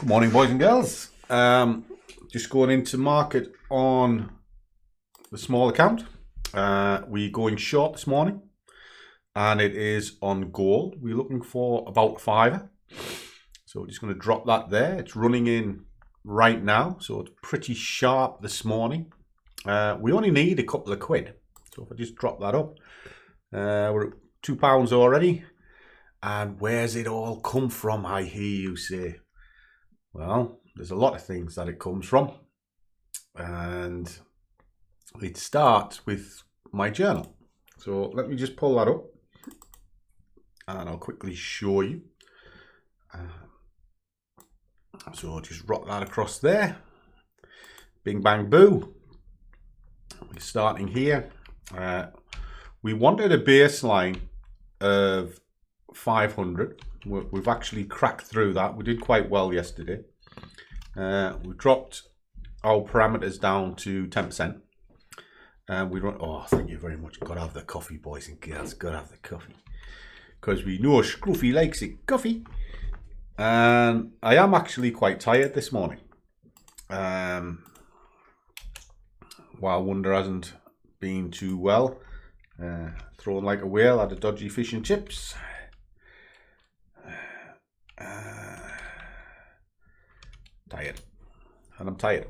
Morning, boys and girls. Just going into market on the small account. We're going short this morning, and it is on gold. We're looking for about a fiver, so we're just going to drop that there. It's running in right now, so it's pretty sharp this morning. We only need a couple of quid, so if I just drop that up, we're at £2 already. And where's it all come from, I hear you say? Well, there's a lot of things that it comes from, and it starts with my journal. So let me just pull that up and I'll quickly show you. So just rock that across there. Bing bang boo. We're starting here. We wanted a baseline of 500. We've actually cracked through that. We did quite well yesterday. We dropped our parameters down to 10%. And we run. Oh, thank you very much. Gotta have the coffee, boys and girls. Gotta have the coffee, because we know Scruffy likes it coffee. And I am actually quite tired this morning. While Wonder hasn't been too well, thrown like a whale, had a dodgy fish and chips. Tired, and I'm tired.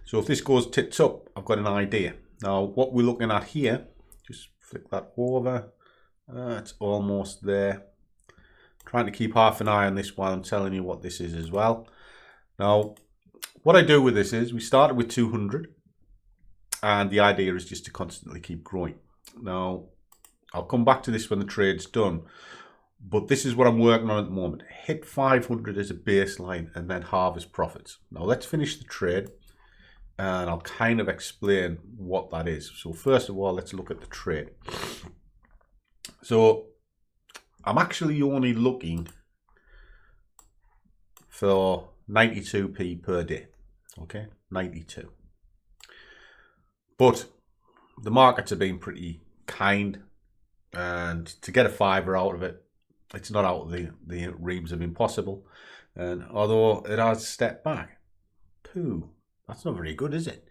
So if this goes tits up, I've got an idea. Now what we're looking at here, just flick that over. It's almost there. Trying to keep half an eye on this while I'm telling you what this is as well. Now what I do with this is, we started with 200, and the idea is just to constantly keep growing. Now I'll come back to this when the trade's done, but this is what I'm working on at the moment. Hit 500 as a baseline and then harvest profits. Now let's finish the trade and I'll kind of explain what that is. So first of all, let's look at the trade. So I'm actually only looking for 92p per day. Okay, 92. But the markets have been pretty kind, and to get a fiver out of it, it's not out of the realms of impossible. And although it has stepped back, poo, that's not very good, is it?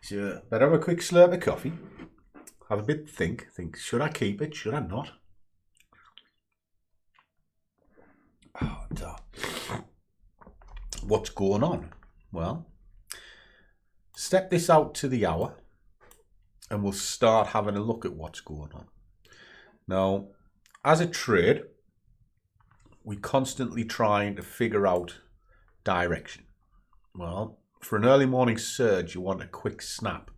So better have a quick slurp of coffee, have a bit think, should I keep it, should I not? Oh, what's going on? Well, step this out to the hour and we'll start having a look at what's going on. Now, as a trade, we constantly trying to figure out direction. Well, for an early morning surge, you want a quick snap.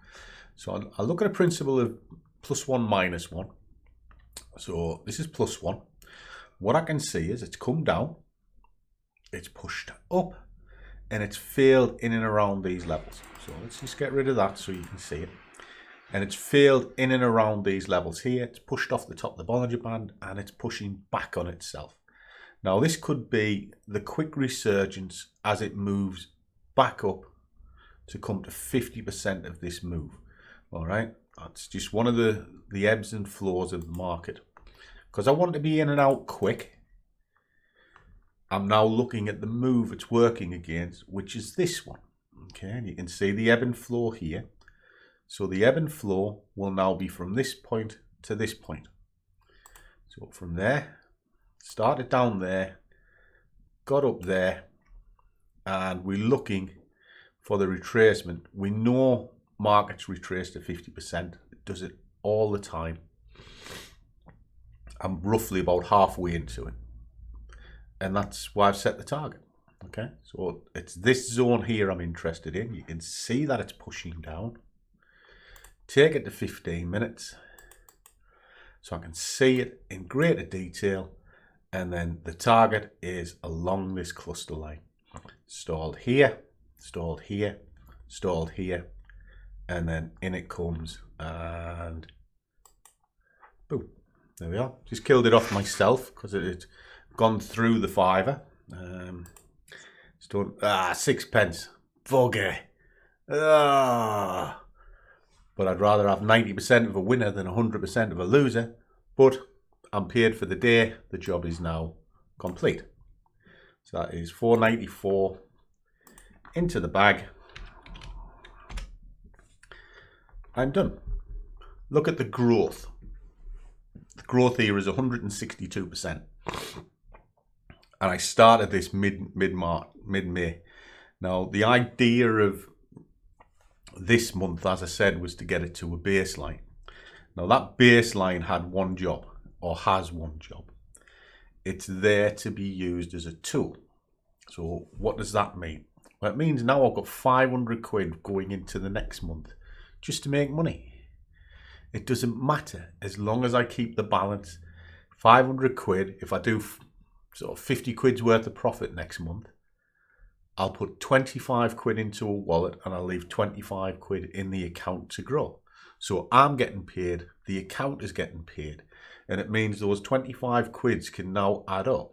So I'll look at a principle of +1 -1. So this is +1. What I can see is it's come down, it's pushed up, and it's failed in and around these levels. So let's just get rid of that so you can see it. And it's failed in and around these levels here. It's pushed off the top of the Bollinger Band and it's pushing back on itself. Now this could be the quick resurgence as it moves back up to come to 50% of this move. All right, that's just one of the ebbs and flows of the market. Because I want to be in and out quick, I'm now looking at the move it's working against, which is this one. Okay, and you can see the ebb and flow here. So the ebb and flow will now be from this point to this point. So from there, started down there, got up there, and we're looking for the retracement. We know markets retrace to 50%. It does it all the time. I'm roughly about halfway into it. And that's why I've set the target. Okay, so it's this zone here I'm interested in. You can see that it's pushing down. Take it to 15 minutes so I can see it in greater detail, and then the target is along this cluster line. Stalled here, stalled here, stalled here, and then in it comes, and boom, there we are. Just killed it off myself because it had gone through the fiver. It's done 6p. Bugger. But I'd rather have 90% of a winner than 100% of a loser. But I'm paid for the day. The job is now complete. So that is 494 into the bag. I'm done. Look at the growth. The growth here is 162%. And I started this mid-May. Now, the idea of this month, as I said, was to get it to a baseline. Now, that baseline had one job, or has one job. It's there to be used as a tool. So what does that mean? Well, it means now I've got 500 quid going into the next month just to make money. It doesn't matter as long as I keep the balance. 500 quid, if I do sort of 50 quid's worth of profit next month, I'll put 25 quid into a wallet and I'll leave 25 quid in the account to grow. So I'm getting paid, the account is getting paid, and it means those 25 quids can now add up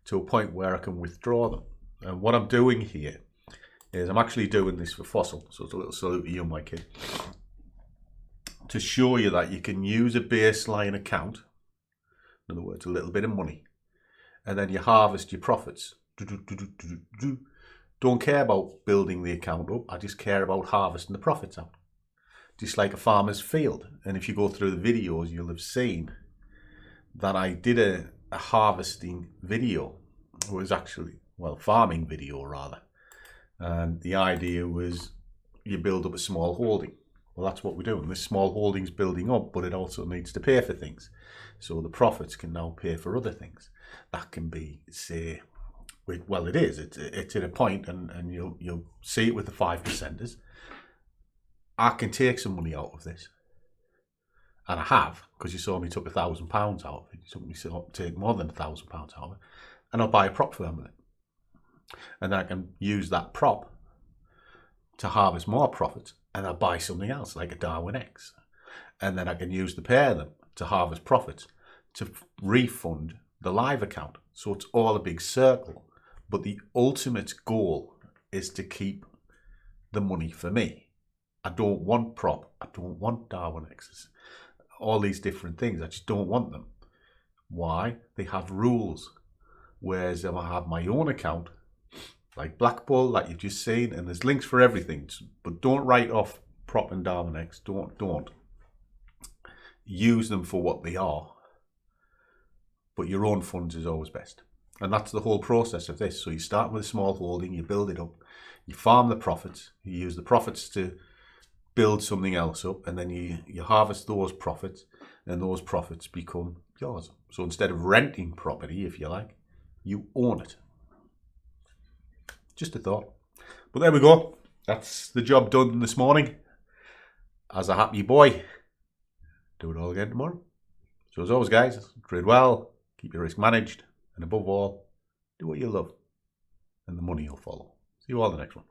to a point where I can withdraw them. And what I'm doing here is I'm actually doing this for Fossil, so it's a little salute to you, my kid, to show you that you can use a baseline account, in other words, a little bit of money, and then you harvest your profits. Don't care about building the account up, I just care about harvesting the profits out. Just like a farmer's field. And if you go through the videos, you'll have seen that I did a harvesting video. It was actually, well, farming video rather. And the idea was you build up a small holding. Well, that's what we're doing. This small holding's building up, but it also needs to pay for things. So the profits can now pay for other things. That can be, say, well, it is. It's at a point, and you'll see it with the 5%ers. I can take some money out of this. And I have, because you saw me took £1,000 out of it. You took me to take more than £1,000 out of it. And I'll buy a prop firm with it. And then I can use that prop to harvest more profits. And I'll buy something else, like a Darwin X. And then I can use the pair of them to harvest profits to refund the live account. So it's all a big circle. But the ultimate goal is to keep the money for me. I don't want prop. I don't want Darwin X's. All these different things. I just don't want them. Why? They have rules. Whereas if I have my own account, like BlackBull, that you've just seen, and there's links for everything. But don't write off prop and Darwin X. Don't. Use them for what they are. But your own funds is always best. And that's the whole process of this. So you start with a small holding, you build it up, you farm the profits, you use the profits to build something else up, and then you harvest those profits, and those profits become yours. So instead of renting property, if you like, you own it. Just a thought. But there we go. That's the job done this morning. As a happy boy, do it all again tomorrow. So as always, guys, trade well, keep your risk managed, and above all, do what you love, and the money will follow. See you all in the next one.